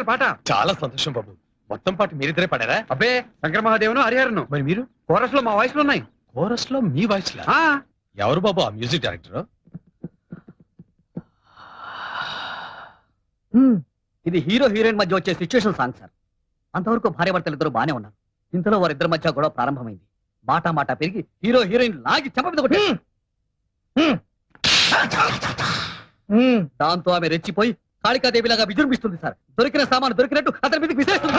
నిమిషాల పాట. చాలా సంతోషం బాబు. మొత్తం పాట మీరిద్దరే పాడారా? అబ్బే శంకర మహాదేవను హరిహరను. మరి మీరు? కోరస్ లో మా వాయిస్ లో ఉన్నాయి. కోరస్ లో మీ వాయిస్ లా? ఎవరు బాబు ఆ మ్యూజిక్ డైరెక్టర్? ఇది హీరో హీరోయిన్ మధ్య వచ్చే సిచ్యువేషన్ సాంగ్ సార్. అంతవరకు భార్యాభర్తలు ఇద్దరు బానే ఉన్నారు. ఇంతలో వారిద్దరి మధ్య గొడవ ప్రారంభమైంది. మాట మాట పెరిగి హీరో హీరోయిన్ లాగి చెంప మీద కొట్టారు. దాంతో ఆమె రెచ్చిపోయి కాళికాదేవిలాగా విజృంభిస్తుంది సార్. దొరికిన సామాను దొరికినట్టు అతని మీదకి విసిరేస్తుంది.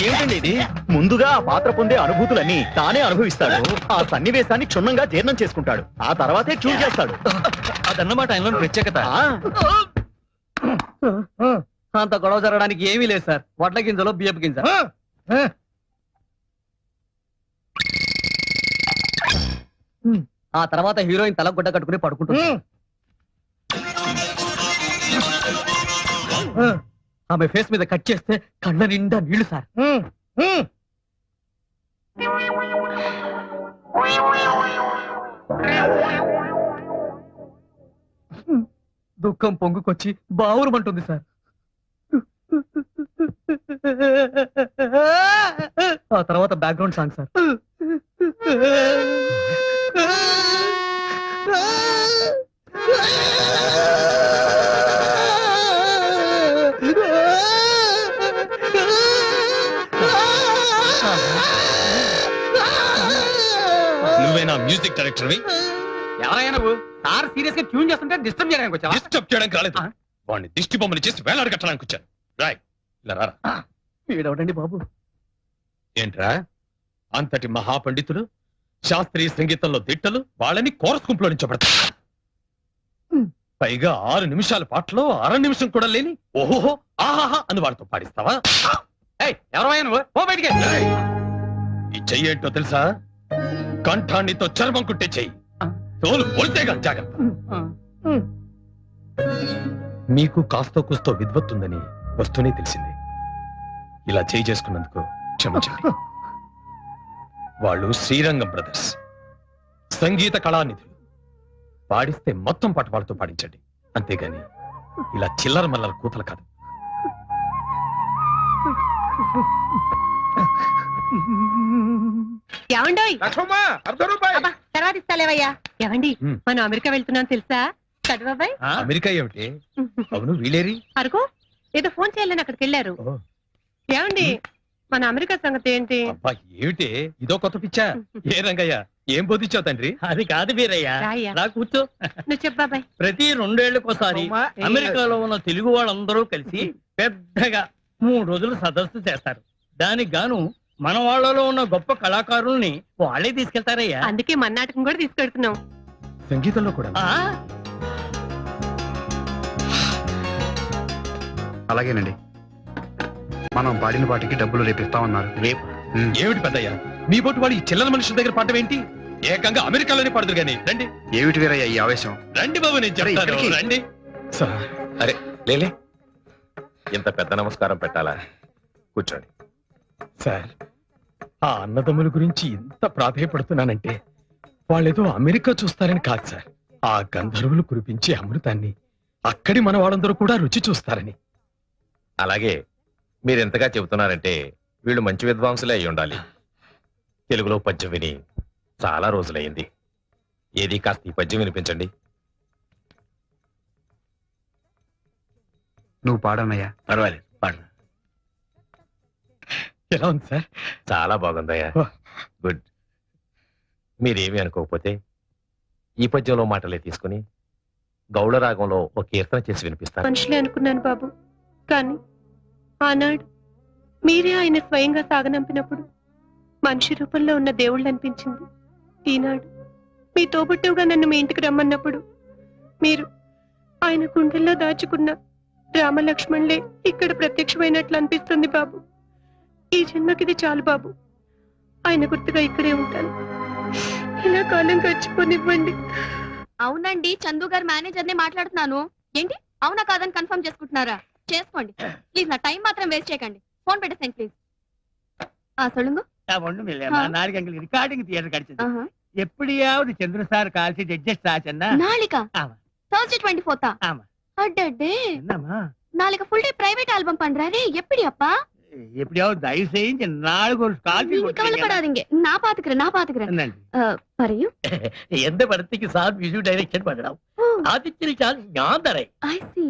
ఏంటండి ఇది? ముందుగా ఆ పాత్ర పొందే అనుభూతులన్నీ తానే అనుభవిస్తాడు. ఆ సన్నివేశాన్ని క్షుణ్ణంగా జీర్ణం చేసుకుంటాడు. ఆ తర్వాతే ట్యూన్ చేస్తాడు. అదన్నమాట ఆయనలో ప్రత్యేకత. అంత గొడవ జరగడానికి ఏమీ లేదు సార్. వడ్ల గింజలో బియ్యపు గింజ. ఆ తర్వాత హీరోయిన్ తల గుడ్డ కట్టుకుని పడుకుంటుంది. ఆమె ఫేస్ మీద కట్ చేస్తే కళ్ళ నిండా నీళ్లు సార్. దుఃఖం పొంగుకొచ్చి బావురమంటుంది సార్. ఆ తర్వాత బ్యాక్గ్రౌండ్ సాంగ్ సార్. నువ్వేనా మ్యూజిక్ డైరెక్టర్వి? ఎవరైనా నువ్వు సార్ సీరియస్ గా ట్యూన్ చేస్తుంటే డిస్టర్బ్ చేయడానికి వచ్చావా? డిస్టర్బ్ చేయడానికి రాలేదు. వాడిని దిష్టి బొమ్మలు చేసి వేలాడు కట్టడానికి వచ్చాను. రాయ్ ఇలా రారా. వీడవడండి బాబు. ఏంట్రా అంతటి మహాపండితులు, శాస్త్రీయ సంగీతంలో దిట్టలు వాళ్ళని కోరస్ గుంపులో నుంచబడతారు. పైగా 6 నిమిషాల పాటలో 1/2 నిమిషం కూడా లేని ఓహోహో ఆహాహా అని వాళ్ళతో పాడిస్తావా? ఎవరైనా నువ్వు ఓ బయటికి. ఈ చెయ్యి ఏంటో తెలుసా? కంఠాన్నితో చర్మం కుట్టే చెయ్యి. తోలు పోల్తేగా జాగ్రత్త. మీకు కాస్తో కూస్తో విద్వత్తుందని వస్తూనే తెలిసింది. ఇలా చేయి చేసుకున్నందుకు క్షమించండి. వాళ్ళు శ్రీరంగం బ్రదర్స్, సంగీత కళానిధులు. పాడిస్తే మొత్తం పాట వాళ్ళతో పాడించండి, అంతేగాని ఇలా చిల్లర మల్లర కూతలు కాదు. ఏమండోయ్ తర్వాత ఇస్తాలేవయ్యా. ఏమండి మనం అమెరికా వెళ్తున్నాం తెలుసా? చదువాబాయ్ అమెరికా ఏమిటి? అవును వీళ్ళేరి? అరుకు ఏదో ఫోన్ చేయాలని అక్కడికి వెళ్ళారు. ఏమండి మన అమెరికా సంగతి ఏంటి? అబ్బా ఏమిటి ఇదో కొత్త పిచ్చా? ఏ రంగయ్య ఏం బోధించావు తండ్రి? అది కాదు వీరయ్యా, రా కూర్చో. నువ్వు చెప్పాబాయ్. ప్రతి 2 ఏళ్లకోసారి అమెరికాలో ఉన్న తెలుగు వాళ్ళందరూ కలిసి పెద్దగా 3 రోజులు సదస్సు చేస్తారు. దానికి గాను మన వాళ్ళలో ఉన్న గొప్ప కళాకారుల్ని వాళ్ళే తీసుకెళ్తారయ్యా. అందుకే మన నాటకం కూడా తీసుకెళ్తున్నాం. సంగీతంలో కూడా? అలాగేనండి. మనం పాడిన పాటికి డబ్బులు రేపిస్తామన్నారు. రేపు ఏమిటి పెద్దయ్య మీ బోటు వాడు ఈ చిల్లర మనుషుల దగ్గర పాడటం ఏంటి? ఏకంగా అమెరికాలోనే పడదు గానీ రండి. ఏమిటి వీరయ్య ఈ ఆవేశం? రండి బాబు నేను చెప్తాను. రండి సార్. అరే లేలే, ఇంత పెద్ద నమస్కారం పెట్టాలా? కూర్చోండి సార్. ఆ అన్నదమ్ముల గురించి ఇంత ప్రాధేయపడుతున్నానంటే వాళ్ళేదో అమెరికా చూస్తారని కాదు సార్. ఆ గంధర్వులు కురిపించే అమృతాన్ని అక్కడి మన వాళ్ళందరూ కూడా రుచి చూస్తారని. అలాగే మీరు ఎంతగా చెబుతున్నారంటే వీళ్ళు మంచి విద్వాంసులే అయి ఉండాలి. తెలుగులో పద్యం విని చాలా రోజులైంది. ఏది కాస్త ఈ పద్యం వినిపించండి. నువ్వు పాడనయ్యా. పర్వాలేదు, పాడు. ఎలా ఉంది సార్? చాలా బాగుందయ్యా, గుడ్. మీరేమీ అనుకోకపోతే ఈ పద్యంలో మాటలే తీసుకుని గౌళ రాగంలో ఒక కీర్తన చేసి వినిపిస్తాను. మనుషులే అనుకున్నాను బాబు, కానీ ఆనాడు మీరే ఆయన స్వయంగా సాగనంపినప్పుడు మనిషి రూపంలో ఉన్న దేవుళ్ళు అనిపించింది. ఈనాడు మీ తోబుట్టువుగా నన్ను మీ ఇంటికి రమ్మన్నప్పుడు మీరు ఆయన గుండెల్లో దాచుకున్న రామలక్ష్మణులే ఇక్కడ ప్రత్యక్షమైనట్లు అనిపిస్తుంది బాబు. ఈ జన్మకిది చాలు బాబు. ఆయన గుర్తుగా ఇక్కడే ఉంటాను. ఇలా కాలం గడిచిపోనివ్వండి. అవునండి, చందు గారు మేనేజర్ నే మాట్లాడుతున్నాను. ఏంటి అవునా కాదని కన్ఫర్మ్ చేసుకుంటున్నారా? చేసుకోండి ప్లీజ్. నా టైం మాత్రం వేస్ట్ చేయకండి. ఫోన్ పెట్టేసేయండి ప్లీజ్. சொல்லுங்க. ஒண்ணும் இல்லையா, நாளைக்கு எங்களுக்கு ரிகார்டிங் தியேட்டர் கிடைச்சது. எப்படியாவது சந்திர சார் கால்சி அட்ஜஸ்ட் ஆச்சுன்னா நாளைக்கா? ஆமா. Thursday 24th. ஆமா. அடடே என்னம்மா நாளைக்கு ஃபுல் டே பிரைவேட் ஆல்பம் பண்றாரு எப்படி அப்பா எப்படியாவது தயவு செஞ்சு நாளைக்கு ஒரு காஃபி நீங்க கவலைப்படாதீங்க நான் பாத்துக்கிறேன் പറയൂ எந்த படத்துக்கு சார் மியூசிக் டைரக்ഷൻ பண்ணണം ആദ്യത്തെ ചാൻസ് ഞാൻ തരാം ഐ സി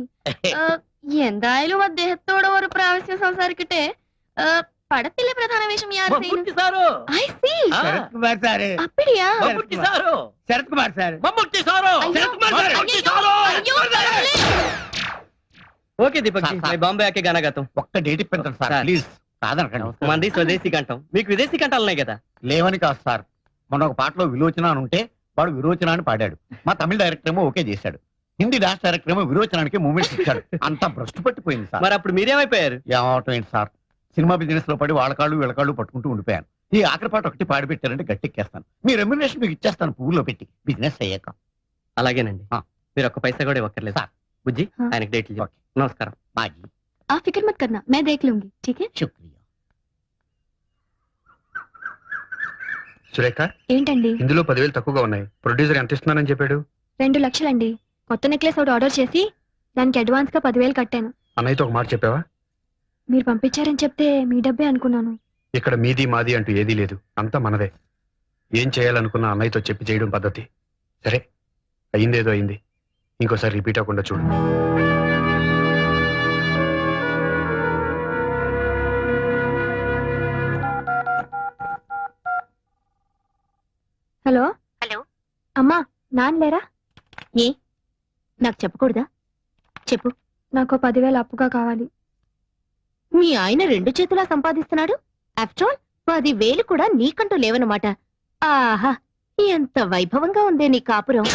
എന്തായാലും അദ്ദേഹത്തോട് ഒരു പ്രാവശ്യം സംസാരിക്കട്ടെ പടത്തിലെ പ്രധാന വേഷം യാർ മമ്മൂട്ടി സാറോ ഐ സി ശരത് കുമാർ സാറ് அப்படியா മമ്മൂട്ടി സാറോ ശരത് കുമാർ സാറ് മമ്മൂട്ടി സാറോ ശരത് കുമാർ സാറ് മമ്മൂട്ടി సారో ఓకే దీపక్ జీ నేను బాంబే ఆకే గానా గాతా ఒక్క డేట్ ఇప్పించండి సార్ సార్. ప్లీజ్ కాదనకండి మంది స్వదేశీ కంఠం మీకు విదేశీ కంఠాలు ఉన్నాయి కదా లేవని కాదు సార్ మొన్న ఒక పాటలో విలోచన అని ఉంటే వాడు విరోచన అని పాడాడు మా తమిళ డైరెక్టర్ ఏమో ఓకే చేశాడు హిందీ డాన్స్ డైరెక్టర్ ఏమో విరోచనానికి మూమెంట్స్ ఇచ్చాడు అంత భ్రష్టు పట్టిపోయింది సార్ మరి అప్పుడు మీరేమైపోయారు ఏమవటం ఏంటి సార్ సినిమా బిజినెస్ లో పడి వాళ్ళ కాళ్ళు వీళ్ళ కాళ్ళు పట్టుకుంటూ ఉండిపోయాను ఈ ఆఖరి పాట ఒకటి పాడి పెట్టారంటే గట్టెక్కేస్తాను మీ రెమ్యునరేషన్ మీకు ఇచ్చేస్తాను పువ్వులో పెట్టి బిజినెస్ అయ్యాక అలాగేనండి ఆ. మీరు ఒక్క పైసా కూడా ఇవ్వక్కర్లేదు సార్. బుజ్జి ఆ. ఆయనకి డేట్లు చెప్పు. నమస్కారం బాజీ आप फिक्र मत करना मैं देख लूंगी ठीक है శుక్రియా సురేఖ ఏంటండి ఇందులో 10,000 తక్కువగా ఉన్నాయి ప్రొడ్యూసర్ ఎంత ఇస్తున్నానని చెప్పాడు 2 లక్షలండి కొత్త నెక్లెస్ ఒకటి ఆర్డర్ చేసి దానికి అడ్వాన్స్ గా 10,000 కట్టాను అన్నయ్యతో ఒక మాట చెప్పావా మీరు పంపించారని చెప్తే మీ డబ్బే అనుకున్నాను ఇక్కడ మీది మాది అంటూ ఏదీ లేదు అంతా మనదే ఏం చేయాలనుకున్నా అన్నయ్యతో చెప్పి చేయడం పద్ధతి సరే అయిందేదో అయింది ఇంకోసారి రిపీట్ అవ్వకుండా చూడు హలో అమ్మా నాన్న లేరా ఏ నాకు చెప్పకూడదా చెప్పు నాకు 10,000 అప్పుగా కావాలి మీ ఆయన 2 చేతులా సంపాదిస్తున్నాడు ఆఫ్టర్ ఆల్ 10,000 కూడా నీకంటూ లేవనమాట ఆహా ఎంత వైభవంగా ఉందే నీ కాపురం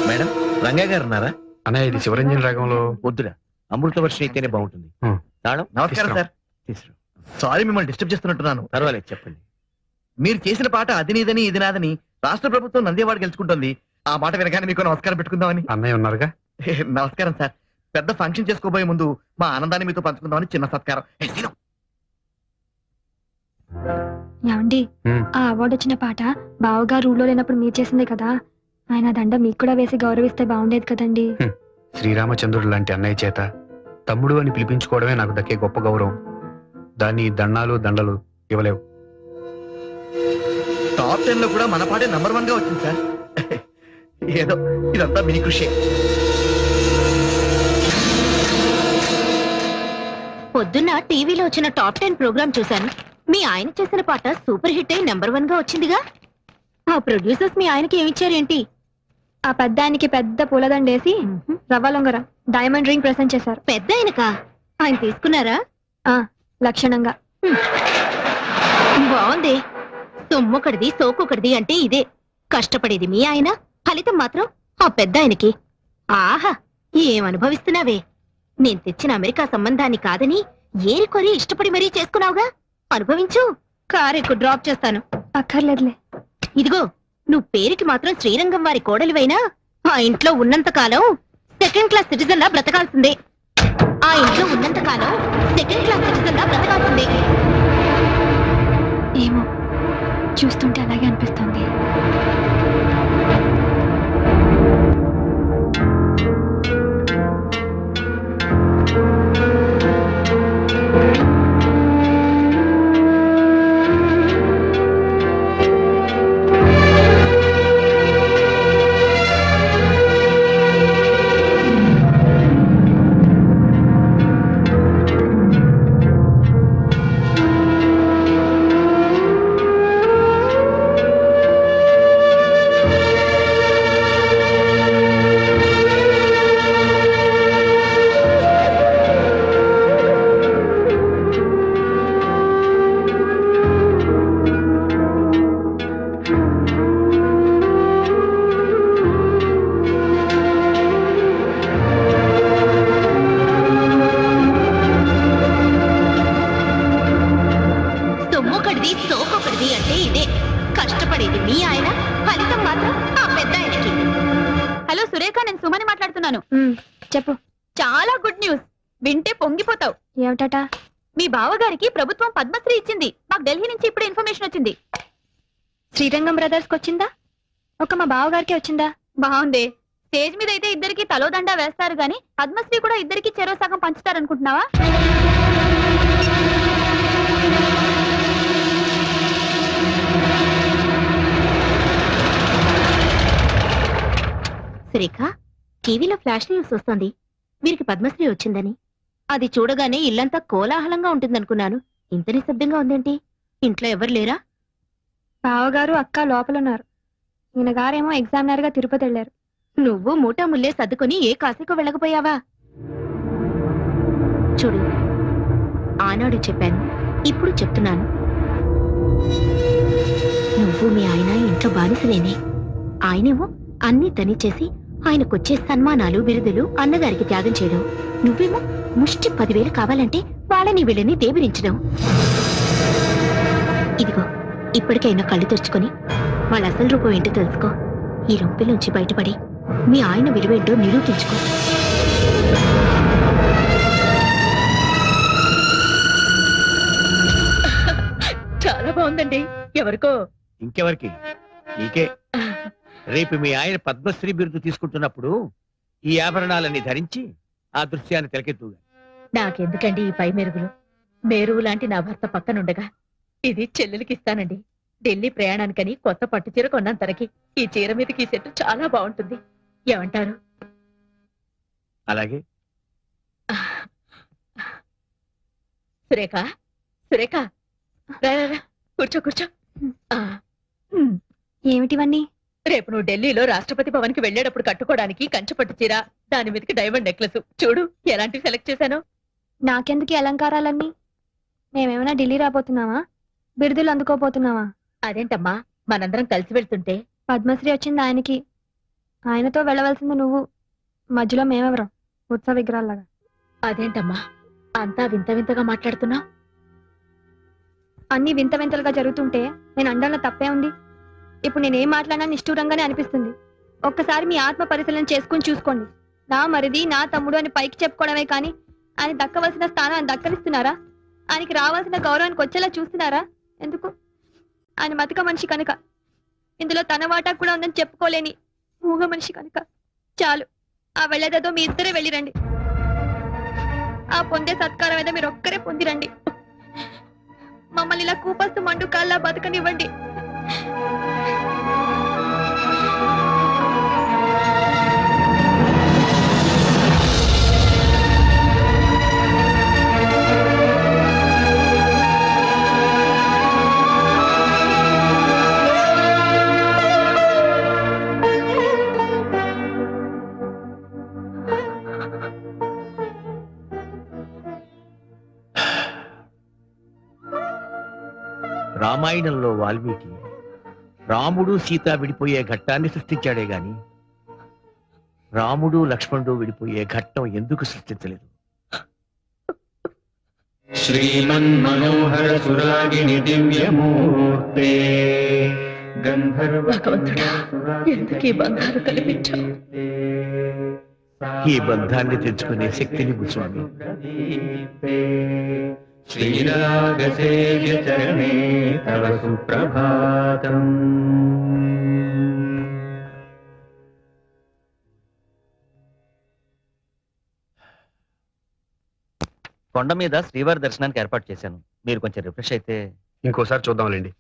మేడం రంగా గారు ఉన్నారా అన్నయ్య ఇది శివరంజన్ రాగంలో వద్దురా అమృతవర్షి అయితేనే బాగుంటుంది హ్మ్. తాళం నమస్కారం తీసుకురా. సార్ సారీ మిమ్మల్ని డిస్టర్బ్ చేస్తున్నట్టున్నాను పర్వాలేదు చెప్పండి మీరు చేసిన పాట అది నీదని ఇది నాదని రాష్ట్ర ప్రభుత్వం నందేవాడ గెలుచుకుంటుంది ఆ మాట వినగానే మీకు నమస్కారం పెట్టుకుందామని అన్నయ్య ఉన్నారుగా నమస్కారం సార్ పెద్ద ఫంక్షన్ చేసుకోబోయే ముందు మా ఆనందాన్ని మీతో పంచుకుందామని చిన్న సత్కారం ఏమండి హ్మ్. ఆ అవార్డు వచ్చిన పాట బావగా రూల్లో లేనప్పుడు మీరు చేసిందే కదా ఆయన దండ మీకు కూడా వేసి గౌరవిస్తే బాగుండేది కదండి శ్రీరామచంద్రుడు లాంటి అన్నయ్య చేత తమ్ముడు అని పిలిపించుకోవడమే నాకు దక్కే గొప్ప గౌరవం దాన్ని దండాలు దండలు ఇవ్వలేవు టాప్ 10 లో కూడా మన పాటే నంబర్ 1 గా వచ్చింది సార్ ఏదో ఇదంతా మీ కృషి పొద్దున్న టీవీలో వచ్చిన టాప్ 10 ప్రోగ్రామ్ చూశాను మీ ఆయన చేసిన పాట సూపర్ హిట్ అయి నెంబర్ 1 గా వచ్చిందిగా ఆ ప్రొడ్యూసర్స్ మీ ఆయనకి ఏమిచ్చారేంటి ఆ పెద్ద ఆయనకి పెద్ద పూలదండేసి రవ్వ లొంగర డైమండ్ రింగ్ ప్రెసెంట్ చేశారు పెద్ద ఆయనకా ఆయన తీసుకున్నారా లక్షణంగా బాగుంది సొమ్మొకటిది సోకొకటిది అంటే ఇదే కష్టపడేది మీ ఆయన ఫలితం మాత్రం ఆ పెద్ద ఆయనకి ఆహా ఏమనుభవిస్తున్నావే నేను తెచ్చిన అమెరికా సంబంధాన్ని కాదని ఏరికొరి ఇష్టపడి మరీ చేసుకున్నావుగా అనుభవించు కారు ఎక్కువ డ్రాప్ చేస్తాను అక్కర్లేదులే ఇదిగో నువ్వు పేరుకి మాత్రం శ్రీరంగం వారి కోడలివైనా ఆ ఇంట్లో ఉన్నంత కాలం సెకండ్ క్లాస్ సిటిజన్ లా బ్రతకాల్సిందే ఆ ఇంట్లో ఉన్నంత కాలం సెకండ్ క్లాస్ సిటిజన్ లా బ్రతకాల్సిందే ఏమో చూస్తుంటే అలాగే అనిపిస్తుంది సొమ్మొకటిది సోకొకటిది అంటే ఇదే కష్టపడేది మీ ఆయన ఫలితం మాత్రం ఆ పెద్ద ఆయనకి హలో సురేఖ నేను సుమని మాట్లాడుతున్నాను చెప్పు చాలా గుడ్ న్యూస్ వింటే పొంగిపోతావు ఏమిటట మీ బావగారికి ప్రభుత్వం పద్మశ్రీ ఇచ్చింది మాకు ఢిల్లీ నుంచి ఇప్పుడు ఇన్ఫర్మేషన్ వచ్చింది శ్రీరంగం బ్రదర్స్ కి వచ్చిందా ఒక మా బావగారికి వచ్చిందా బాగుంది. స్టేజ్ మీద అయితే ఇద్దరికి తలోదండా వేస్తారు గాని పద్మశ్రీ కూడా ఇద్దరికి చెరో సగం పంచుతారనుకుంటున్నావా? సురేఖ, టీవీలో ఫ్లాష్ న్యూస్ వస్తుంది వీరికి పద్మశ్రీ వచ్చిందని. అది చూడగానే ఇల్లంతా కోలాహలంగా ఉంటుందనుకున్నాను. ఇంత నిశ్శబ్దంగా ఉందేంటి? ఇంట్లో ఎవరు లేరా? బావగారు అక్క లోపలున్నారు. ఈయన గారేమో ఎగ్జామినర్ గా తిరుపతి వెళ్ళారు. నువ్వు మూటా ముల్లే సర్దుకొని ఏ కాశీకు వెళ్ళకపోయావా? చూడు, ఆనాడు చెప్పాను, ఇప్పుడు చెప్తున్నాను. నువ్వు మీ ఆయన ఇంట్లో బానిసలేనే. ఆయనేమో అన్నీ తనిచేసి ఆయనకొచ్చే సన్మానాలు బిరుదులు అన్నగారికి త్యాగం చేయడం. నువ్వేమో ముష్టి 10,000 కావాలంటే వాళ్ళని వీళ్ళని దేబిరించడం. ఇదిగో, ఇప్పటికైనా కళ్ళు తెరుచుకొని వాళ్ళ అసలు రూపం ఏంటో తెలుసుకో. ఈ రొంపిలోంచి బయటపడి మీ ఆయన విలువేంటో నిరూపించుకో. చాలా బాగుందండి. ఎవరికో? ఇంకెవరికి? నీకే. రేపు మీ ఆయన పద్మశ్రీ బిరుదు తీసుకుంటున్నప్పుడు ఈ ఆభరణాలన్నీ ధరించి ఆ దృశ్యాన్ని తెలకెత్తుగా. నాకెందుకండి ఈ పై మెరుగులు? మేరువు లాంటి నా భర్త పక్కనుండగా ఇది చెల్లెలికి ఇస్తానండి. ఢిల్లీ ప్రయాణానికని కొత్త పట్టు చీర కొన్నాను తనకి. ఈ చీర మీదకి ఈ సెట్ చాలా బాగుంటుంది. ఏమంటారు? అలాగే. సురేఖ, సురేఖ, రా రా రా, కూర్చో కూర్చో. ఆ, ఏమిటివన్నీ? రేపు నువ్వు ఢిల్లీలో రాష్ట్రపతి భవన్ కి వెళ్ళేటప్పుడు కట్టుకోవడానికి కంచు పట్టు చీర, దాని మీదకి డైమండ్ నెక్లెస్. చూడు ఎలాంటివి సెలెక్ట్ చేశాను. నాకెందుకు ఈ అలంకారాలన్నీ? మేమేమైనా ఢిల్లీ రాబోతున్నావా? బిరుదులు అందుకోబోతున్నావా? అదేంటమ్మా, మనందరం కలిసి వెళ్తుంటే. పద్మశ్రీ వచ్చింది ఆయనకి, ఆయనతో వెళ్ళవలసింది నువ్వు. మధ్యలో మేమెవరం? ఉత్సవ విగ్రహాల్లాగా. అదేంటమ్మా అంతా వింత వింతగా మాట్లాడుతున్నావు? అన్ని వింత వింతలుగా జరుగుతుంటే నేను అండంలో తప్పే ఉంది. ఇప్పుడు నేనేం మాట్లాడినా నిష్ఠూరంగానే అనిపిస్తుంది. ఒక్కసారి మీ ఆత్మ పరిశీలన చేసుకుని చూసుకోండి. నా మరిది, నా తమ్ముడు అని పైకి చెప్పుకోవడమే కానీ ఆయన దక్కవలసిన స్థానాన్ని దక్కనిస్తున్నారా? ఆయనకి రావాల్సిన గౌరవానికి వచ్చేలా చూస్తున్నారా? ఎందుకు? ఆయన మతిక మనిషి కనుక. ఇందులో తన వాటా కూడా ఉందని చెప్పుకోలేని మూగ మనిషి కనుక. చాలు, ఆ వెళ్ళేదేదో మీ ఇద్దరే వెళ్ళిరండి. ఆ పొందే సత్కారం ఏదో మీరు ఒక్కరే పొందిరండి. మమ్మల్ని ఇలా కూపస్తు మండు కాల్లా బతకనివ్వండి. రామాయణంలో వాల్మీకి రాముడు సీత విడిపోయే ఘట్టాన్ని సృష్టించాడే గాని రాముడు లక్ష్మణుడు విడిపోయే ఘట్టం ఎందుకు సృష్టించలేదు? శ్రీమన్మనోహర సురాగిణి దివ్యమూర్తే భగవంతుడా, ఎందుకు ఈ బంధాలు కల్పించావు? ఈ బంధాన్ని తెచ్చుకునే శక్తిని స్వామి. శ్రీరాగసేవ్య చరణే తవ సుప్రభాతం. కొండ మీద శ్రీవారి దర్శనానికి ఏర్పాటు చేశాను. మీరు కొంచెం రిఫ్రెష్ అయితే. ఇంకోసారి చూద్దాంలేండి.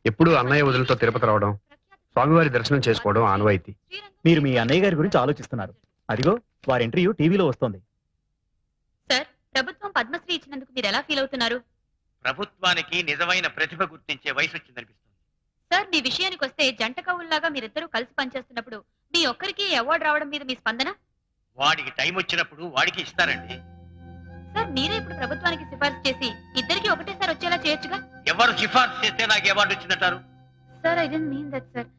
ఎప్పుడు అన్నయ్య వదులతో తిరుపతి రావడం, స్వామివారి దర్శనం చేసుకోవడం ఆనవాయితీ. మీరు మీ అన్నయ్య గారి గురించి ఆలోచిస్తున్నారు. అదిగో వారి ఇంటర్వ్యూ టీవీలో వస్తోంది. సార్, ప్రభుత్వం పద్మశ్రీ ఇచ్చినందుకు మీరు ఎలా ఫీల్ అవుతున్నారు? ప్రభుత్వానికి నిజమైన ప్రతిభ గుర్తించే వయసు వచ్చిందనిపిస్తుంది. సార్, మీ విషయానికి వస్తే జంట కవుల్లాగా మీరిద్దరూ కలిసి పనిచేస్తున్నప్పుడు మీ ఒక్కరికి అవార్డు రావడం మీద మీ స్పందన? వాడికి టైం వచ్చినప్పుడు వాడికి ఇస్తారండి. సార్, మీరే ఇప్పుడు ప్రభుత్వానికి సిఫార్సు చేసి ఇద్దరికి ఒకటేసారి వచ్చేలా చేయొచ్చుగా. ఎవరు సిఫార్సు చేస్తే నాకు అవార్డు వచ్చిందంటారు? Sir, I don't mean that sir.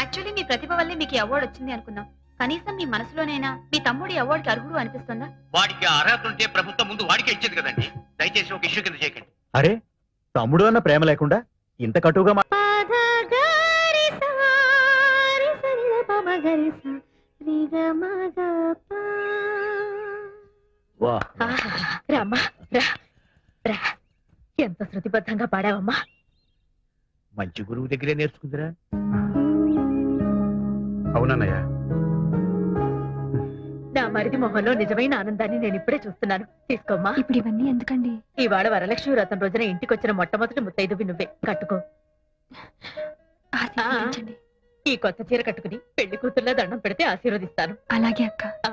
Actually మీ ప్రతిభ వల్లే మీకు అవార్డు వచ్చింది అనుకున్నాం. కనీసం మీ మనసులోనైనా మీ తమ్ముడి అవార్డుకి అర్హుడు అనిపిస్తుందా? వాడికి అర్హత ఉంటే ప్రభుత్వం ముందు వాడికి ఇచ్చేది కదండి. దయచేసి ఒక ఇష్యూ కింద చేయకండి. అరే, తమ్ముడు అన్న ప్రేమ లేకుండా ఇంత కటువుగా రామ్మా, రా రా. ఎంత శృతిబద్ధంగా పాడావమ్మా. మంచి గురువు దగ్గరే నేర్చుకుందిరా. అవునన్నయ్య, నా మరిది మొహంలో నిజమైన ఆనందాన్ని నేను ఇప్పుడే చూస్తున్నాను. తీసుకోమ్మా. ఇప్పుడు ఇవన్నీ ఎందుకండి? ఇవాళ వరలక్ష్మి వ్రతం రోజున ఇంటికొచ్చిన మొట్టమొదటి ముత్తైదువి నువ్వే. కట్టుకో. ఆశీర్వదించండి. ఈ కొత్త చీర కట్టుకుని పెళ్లి కూతుర్లా దండం పెడితే ఆశీర్వదిస్తాను. అలాగే అక్క. ఆ.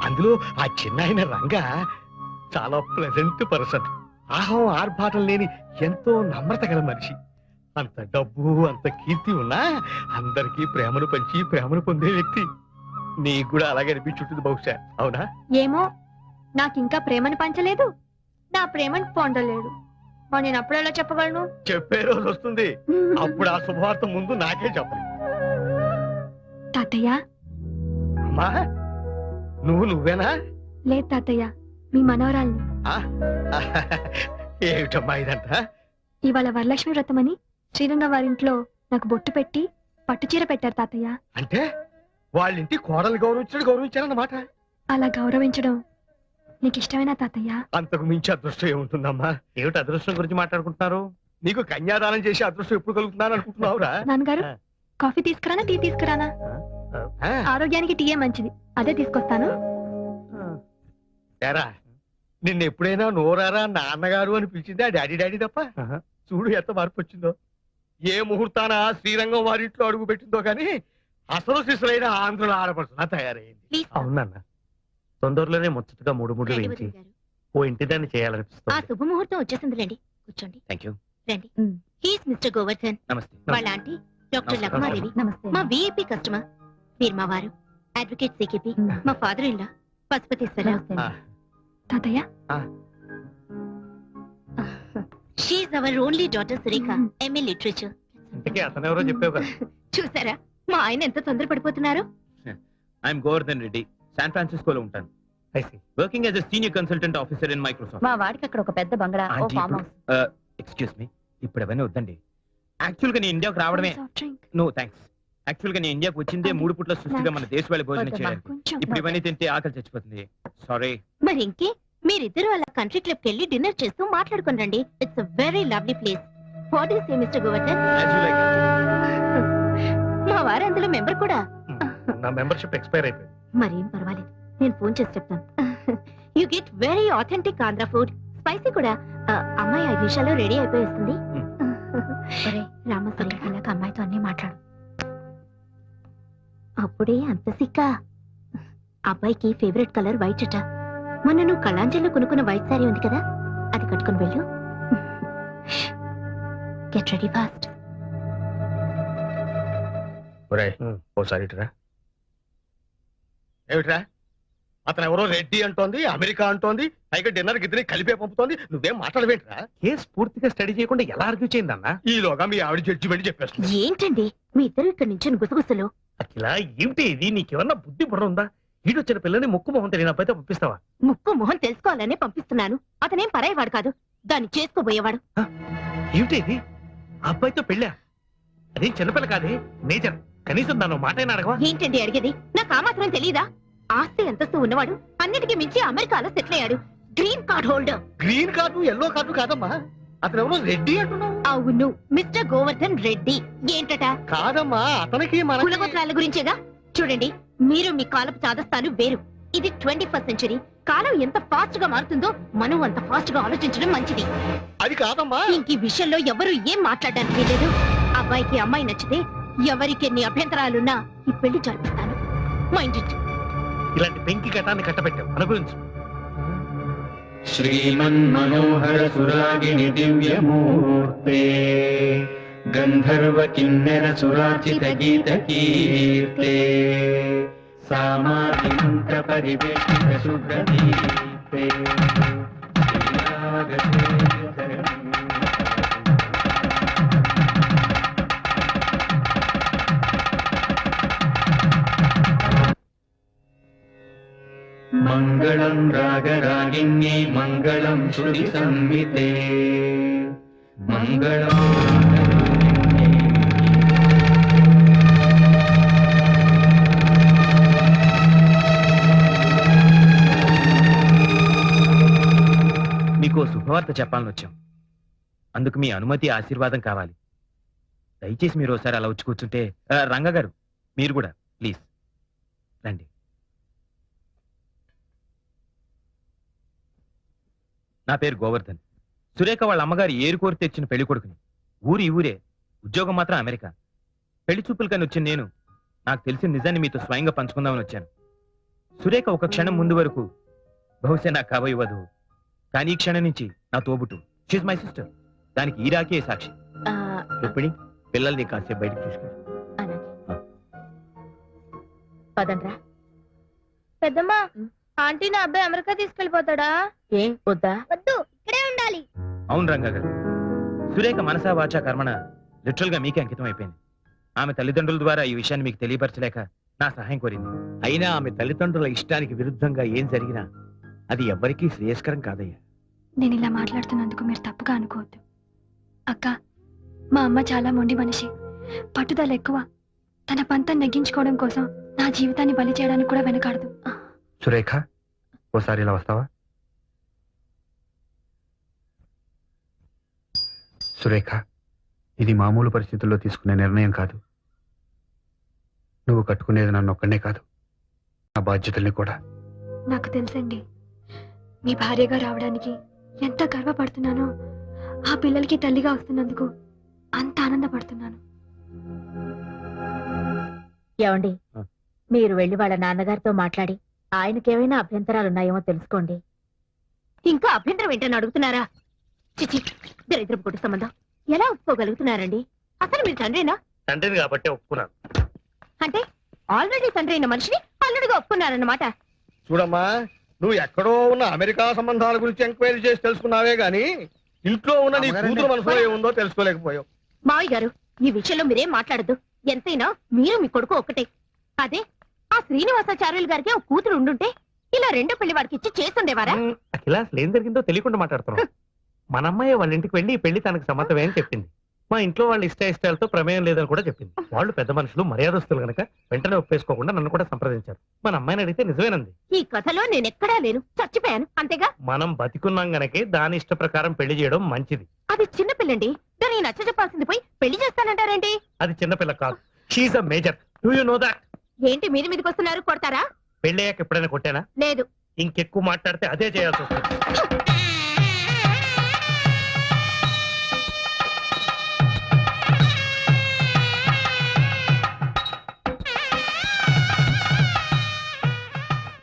అందులో ఆ చిన్న రంగా చాలా ప్లెజెంట్ పర్సన్. ఆహం ఆర్భాటం లేని ఎంతో నమ్రత గల మనిషి. అంత డబ్బు అంత కీర్తి ఉన్నా అందరికీ ప్రేమను పంచి ప్రేమను పొందే వ్యక్తి. నీకు కూడా అలాగే అనిపించుంటుంది బహుశా, అవునా? ఏమో, నాకింకా ప్రేమను పంచలేదు, నా ప్రేమను పొందలేడు. మరి నేను అప్పుడు ఎలా చెప్పగలను? చెప్పే రోజు వస్తుంది, అప్పుడు ఆ శుభవార్త ముందు నాకే చెప్పాలి. తాతయ్య. అమ్మా, నువ్వేనా? లేదు తాతయ్య, మీ మనవరాల్ని. ఏమిటమ్మా ఇదంతా? ఇవాళ వరలక్ష్మి వ్రతమని శ్రీరంగం వారింట్లో నాకు బొట్టు పెట్టి పట్టుచీర పెట్టారు తాతయ్య. అంటే వాళ్ళింటి కోడలు గౌరవించారన్నమాట. అలా గౌరవించడం నీకు ఇష్టమేనా తాతయ్య? అంతకు మించి అదృష్టం ఏముంటుందమ్మా? ఏమిటి అదృష్టం గురించి మాట్లాడుకుంటున్నారు? నీకు కన్యాదానం చేసి అదృష్టం ఎప్పుడు కలుగుతున్నాను అనుకుంటున్నావురా? నాన్నగారు, కాఫీ తీసుకురానా టీ తీసుకురానా? ఆరోగ్యానికి టీయే మంచిది, అదే తీసుకొస్తాను. ఏరా, నిన్న ఎప్పుడైనా నోరారా నాన్నగారు అని పిలిచింది ఆ డాడీ తప్ప? చూడు ఎంత మార్పు వచ్చిందో. ఏ ముహూర్తాన శ్రీరంగం వారింట్లో అడుగు పెట్టిందో కానీ అసలు శిశులైన ఆంధ్రుల ఆడపడుతున్నా తయారైంది. అవునన్న, తొందరలోనే ముచ్చటగా మూడు వేయించి ఓ ఇంటి దాన్ని ఆ చేయాలనిపిస్తుంది. శుభముహూర్తం వచ్చేసింది. రండి, కూర్చోండి. Thank you. రండి. He's mister Govardhan. నమస్తే. వాళ్ళ ఆంటీ డాక్టర్ నమస్కారం. లక్మాదేవి. నమస్తే. మా విఐపి కస్టమర్. మీరు మా వారు అడ్వకేట్ సికిపి. మా ఫాదర్ ఇన్ లా పశుపతీశ్వరరావు. తాతయ్య. She's our only daughter Surekha, MA literature. ఇంతకీ అతనెవరో చెప్పావు కదా. చూసారా మా ఆయన ఎంత తొందరపడిపోతున్నారు? ఐఎమ్ గోవర్ధన్ రెడ్డి, శాన్ ఫ్రాన్సిస్కోలో ఉంటాను. Working as a senior consultant officer in Microsoft. మా వాడికి అక్కడ ఒక పెద్ద బంగ్లా, ఓ ఫామ్ హౌస్. ఎక్స్క్యూజ్ మీ, ఇప్పుడు అవన్నీ వద్దండి. యాక్చువల్ గా నేను ఇండియాకు రావడమే. No thanks. యాక్చువల్ గా నేను ఇండియాకు వచ్చిందే 3 పూట్ల సృష్టిగా మన దేశ వాళ్ళ భోజనం చేయడానికి. ఇప్పుడు ఇవన్నీ తింటే ఆకలి చచ్చిపోతుంది. సారీ. మరి ఇంకే, మీరిద్దరు అలా కంట్రీ క్లబ్ కెళ్ళి డిన్నర్ చేస్తూ మాట్లాడుకుని రండి. It's a very lovely place. What is mister Govardhan? మా వారు అందులో మెంబర్ కూడా. నా మెంబర్షిప్ ఎక్స్పైర్ అయిపోయింది. మరేం పర్వాలేదు, నేను ఫోన్ చేసి చెప్తాను. You get very authentic Andhra food, spicy కూడా. అమ్మాయి 5 నిమిషాల్లో రెడీ అయిపోయేస్తుంది. రామసరి అలాగ అమ్మాయితో అన్ని మాట్లాడు. అప్పుడే అంత సిక్క. అబ్బాయికి ఫేవరెట్ కలర్ వైట్ అట. మొన్న నువ్వు కళాంజలిలో కొనుక్కున్న వైట్ సారీ ఉంది కదా, అది కట్టుకుని వెళ్ళు. Get ready fast. ఓసారి ఇటురా. ఏమిట్రా, అతను ఎవరో రెడ్డి అంటోంది, అమెరికా అంటోంది, పైగా డిన్నర్ గిద్దరి కలిపే పంపుతోంది. నువ్వేం మాట్లాడవేంట్రా? కేసు పూర్తిగా స్టడీ చేయకుండా ఎలా ఆర్గ్యూ చేయిందన్నా? ఈలోగా మీ ఆవిడ జడ్జిమెంట్ చెప్పేస్తుంది. ఏంటండి మీ ఇద్దరు ఇక్కడ నుంచి గుసగుసలు? అఖిల, ఏమిటి ఇది? నీకేమన్నా బుద్ధి బుర్ర ఉందా? ఈడొచ్చిన పిల్లని ముక్కు మొహం తెలియని అబ్బాయితో పంపిస్తావా? ముక్కు మొహం తెలుసుకోవాలనే పంపిస్తున్నాను. అతనేం పరాయవాడు కాదు, దాన్ని చేసుకోబోయేవాడు. ఏమిటి ఇది? ఆ అబ్బాయితో పెళ్ళా? అదేం చిన్నపిల్ల కాదే, మేజర్. కనీసం దాని మాట అయినా అడగవా? ఏంటండి అడిగేది? నాకు ఆ మాత్రం తెలీదా? ఆస్తి అంతస్తు ఉన్నవాడు, అన్నిటికీ మించి అమెరికాలో సెటిల్ అయ్యాడు. Green card holder. Green card yellow card కాదమ్మా, అతను ఎవరో రెడ్డి అంటున్నావు. అవును, మిస్టర్ గోవర్ధన్ రెడ్డి. ఏంటట? కాదమ్మా, అతనికి మన కులగోత్రాల గురించేగా. చూడండి, మీరు మీ కాలపు చాదస్తాలు వేరు. ఇది 21st సెంచరీ. కాలం ఎంత ఫాస్ట్ గా మారుతుందో మనం అంత ఫాస్ట్ గా ఆలోచించడం మంచిది. అది కాదమ్మా. ఇంక ఈ విషయంలో ఎవరు ఏం మాట్లాడడానికి లేదు. అబ్బాయికి అమ్మాయి నచ్చితే ఎవరికి ఎన్ని అభ్యంతరాలున్నా ఈ పెళ్లి జరిపిస్తాను. Mind it. ఇలాంటి పెంకి ఘటాన్ని కట్టబెట్టావు, అనుభవించు. శ్రీమన్మనోహర సురాగిణి దివ్యమూర్తే గంధర్వ కిన్నెర సురార్చిత గీత కీర్తే సామాధి మంత్ర పరివేష్టిత శుభ్రదీప్తే మంగళం రాగరాగిణ్యై మంగళం శృతి సంహితే మంగళం మీకు శుభవార్త చెప్పాలని వచ్చాం. అందుకు మీ అనుమతి ఆశీర్వాదం కావాలి. దయచేసి మీరు ఒకసారి అలా వచ్చి కూర్చుంటే. రంగ గారు మీరు కూడా ప్లీజ్ రండి. నా పేరు గోవర్ధన్. సురేఖ వాళ్ళ అమ్మగారు ఏరుకోరి తెచ్చిన పెళ్లి కొడుకుని. ఊరి ఊరే, ఉద్యోగం మాత్రం అమెరికా. పెళ్లి చూపులు కానీ వచ్చిన నేను నాకు తెలిసిన నిజాన్ని మీతో స్వయంగా పంచుకుందామని వచ్చాను. సురేఖ ఒక క్షణం ముందు వరకు బహుశా నాకు కాబోయే వధువు, కానీ ఈ క్షణం నుంచి నా తోబుట్టు. She my sister. దానికి ఈ రాకే సాక్షి. రుక్మిణి, పిల్లల్ని కాసేపు బయటకు తీసుకెళ్ళి. పదండ్రా. పెద్దమ్మా, ఆంటీ నా అబ్బాయి అమెరికా తీసుకెళ్లిపోతాడా? ఏ వద్దా? వద్దు, ఇక్కడే ఉండాలి. అవును రంగ గారు, సురేఖ మనసా వాచా కర్మణ లిటరల్ గా మీకే అంకితం అయిపోయింది. ఆమె తల్లిదండ్రుల ద్వారా ఈ విషయాన్ని మీకు తెలియపరచలేక నా సహాయం కోరింది. అయినా ఆమె తల్లిదండ్రుల ఇష్టానికి విరుద్ధంగా ఏం జరిగినా అది ఎవ్వరికీ శ్రేయస్కరం కాదయ్యా. నేను ఇలా మాట్లాడుతున్నందుకు మీరు తప్పుగా అనుకోవద్దు. అక్క, మా అమ్మ చాలా మొండి మనిషి, పట్టుదల ఎక్కువ. తన పంతం నెగ్గించుకోవడం కోసం నా జీవితాన్ని బలి చేయడానికి కూడా వెనకాడదు. సురేఖ, ఓసారి ఇలా వస్తావా? సురేఖ, ఇది మామూలు పరిస్థితుల్లో తీసుకునే నిర్ణయం కాదు. నువ్వు కట్టుకునేది నన్ను ఒక్కనే కాదు, నా బాధ్యతల్ని కూడా. నాకు తెలుసండి, మీ భార్యగా రావడానికి ఎంత గర్వపడుతున్నానో, ఆ పిల్లలకి తల్లిగా వస్తున్నందుకు అంత ఆనందపడుతున్నాను. ఏమండి, మీరు వెళ్లి వాళ్ళ నాన్నగారితో మాట్లాడి ఆయనకేమైనా అభ్యంతరాలున్నాయేమో తెలుసుకోండి. ఇంకా అభ్యంతరం ఏంటని అడుగుతున్నారా? చిచి, దరిద్రపు కుటుంబ సంబంధం ఎలా ఒప్పుకోగలుగుతున్నారండి? అసలు మీరు తండ్రినా? తండ్రిని కాబట్టి ఒప్పుకున్నాను. అంటే ఆల్రెడీ తండ్రి అయిన మనిషిని అల్లుడిగా ఒప్పుకున్నారన్నమాట. చూడమ్మా, నువ్వు ఎక్కడో ఉన్న అమెరికా సంబంధాల గురించి ఎంక్వైరీ చేసి తెలుసుకున్నావే గాని ఇంట్లో ఉన్న నీ కూతురు మనసులో ఏముందో తెలుసుకోలేకపోయావు. మావయ్య గారు, ఈ విషయంలో మీరేం మాట్లాడద్దు. ఎంతైనా మీరు మీ కొడుకు ఒక్కటే. అదే ఆ శ్రీనివాసాచార్యులు గారికి ఒక కూతురు ఉండుంటే ఇలా రెండో పెళ్లి వాడికి ఇచ్చి చేస్తుండేవారా? అఖిల, అసలు ఏం జరిగిందో తెలియకుండా మాట్లాడుతున్నాం. మన అమ్మాయి వాళ్ళ ఇంటికి వెళ్ళి ఈ పెళ్లి తనకు సమ్మతమే అని చెప్పింది. మా ఇంట్లో వాళ్ళ ఇష్టాలతో ప్రమేయం లేదని కూడా చెప్పింది. వాళ్ళు పెద్ద మనుషులు, మర్యాదస్తులు గనక వెంటనే ఒప్పేసుకోకుండా నన్ను కూడా సంప్రదించారు. మన అమ్మాయిని అడిగితే నిజమేనంది. ఈ కథలో నేనెక్కడా లేను, చచ్చిపోయాను అంతేగా. మనం బతికున్నాం గనకే దాని ఇష్ట ప్రకారం పెళ్లి చేయడం మంచిది. అది చిన్న పిల్లండి, దాన్ని నచ్చ చెప్పాల్సింది పోయి పెళ్లి చేస్తానంటారేంటి? అది చిన్నపిల్ల కాదు, she a major. Do you know that? ఏంటి మీరు మీదకి వస్తున్నారు? కొడతారా? పెళ్లి అయ్యాక ఎప్పుడైనా కొట్టానా? లేదు. ఇంకెక్కువ మాట్లాడితే అదే చేయాల్సి వస్తుంది.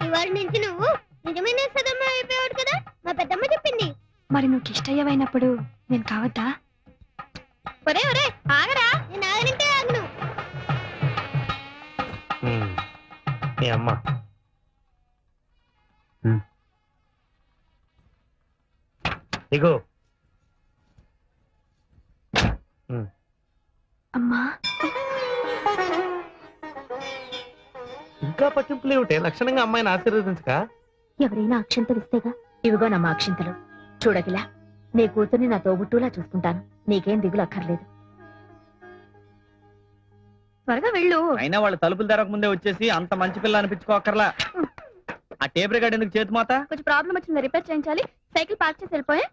ఇవాళ నుంచి నువ్వు నిజమైన సదమ్మ అయిపోయాడు కదా, మా పెద్దమ్మ చెప్పింది. మరి నువ్వు ఇష్టయ్యవైనప్పుడు నేను కావద్దా? ఒరే ఒరే, ఆగరా, నేను ఆగనంటే ఆగను. మీ అమ్మ ఇగో. అమ్మా, ఇంకా పట్టింపులు ఏమిటే? లక్షణంగా అమ్మాయిని ఆశీర్వదించక. ఎవరైనా అక్షంతలు ఇస్తేగా. ఇవిగో నమ్మ అక్షింతలు. చూడగిలా, నీ కూతుర్ని నా తోబుట్టులా చూసుకుంటాను. నీకేం దిగులు అక్కర్లేదు. త్వరగా వెళ్ళు. అయినా వాళ్ళు తలుపులు తెరక ముందే వచ్చేసి అంత మంచి పిల్ల అనిపించుకోకర్లా. ఆ టేప్ రికార్డ్ ఎందుకు చేతి మాత? కొంచెం ప్రాబ్లం వచ్చింది, రిపేర్ చేయించాలి. సైకిల్ పార్క్ చేసి వెళ్ళిపోయా.